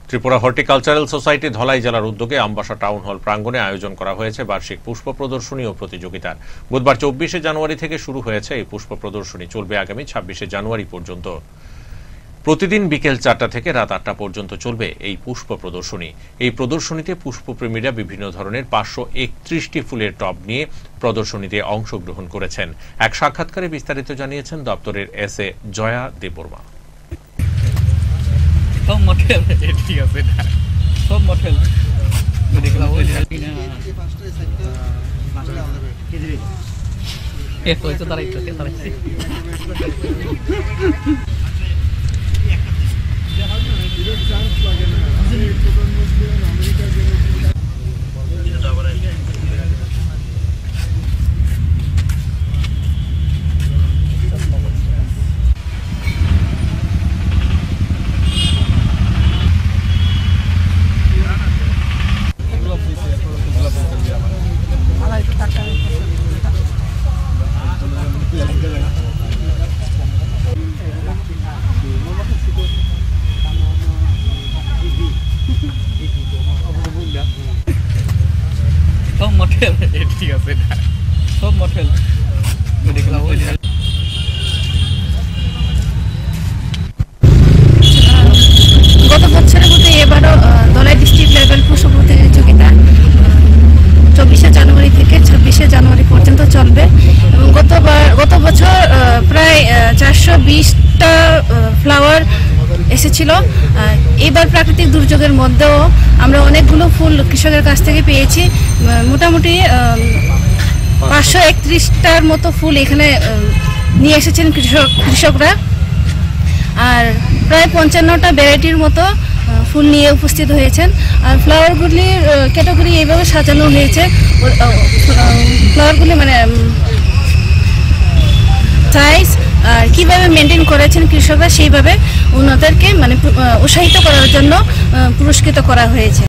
Tripura horticultural society Dhalai জেলার উদ্যোগে Ambassa town hall প্রাঙ্গণে আয়োজন করা হয়েছে বার্ষিক পুষ্প প্রদর্শনী ও প্রতিযোগিতার। বুধবার 24শে জানুয়ারি থেকে শুরু হয়েছে এই পুষ্প প্রদর্শনী, চলবে আগামী 26শে জানুয়ারি পর্যন্ত। প্রতিদিন বিকেল 4টা থেকে রাত 8টা পর্যন্ত চলবে এই পুষ্প প্রদর্শনী। এই প্রদর্শনীতে পুষ্পপ্রেমীরা বিভিন্ন ধরনের 531টি ফুলের টব নিয়ে প্রদর্শনীতে অংশগ্রহণ করেছেন। এক সাক্ষাৎকারে বিস্তারিত জানিয়েছেন দপ্তরের এসএ জয়া দেববর্মা। সব মডেল ঠিক আছে না, সব মডেল দেখলাম ওই এ হয়তো তারাইতে সব মডেল ঠিক আছে না, সব মডেল দেখলাম ওই গত বছরের মতো এবারও ধলাই ডিস্ট্রিক্ট লেভেল পুষ্প প্রতিযোগিতা 24শে জানুয়ারি থেকে 26শে জানুয়ারি পর্যন্ত চলবে এবং গত বছর প্রায় 420টা ফ্লাওয়ার এসেছিল। এবার প্রাকৃতিক দুর্যোগের মধ্যেও আমরা অনেকগুলো ফুল কৃষকের কাছ থেকে পেয়েছি। মোটামুটি 531টার মতো ফুল এখানে নিয়ে এসেছেন কৃষকরা, আর প্রায় 55টা ভ্যারাইটির মতো ফুল নিয়ে উপস্থিত হয়েছেন। আর ফ্লাওয়ারগুলির ক্যাটাগরি এইভাবে সাজানো হয়েছে, ফ্লাওয়ারগুলি মানে সাইজ আর কীভাবে মেনটেন করেছেন কৃষকরা সেইভাবে ওনাদেরকে মানে উৎসাহিত করার জন্য পুরস্কৃত করা হয়েছে।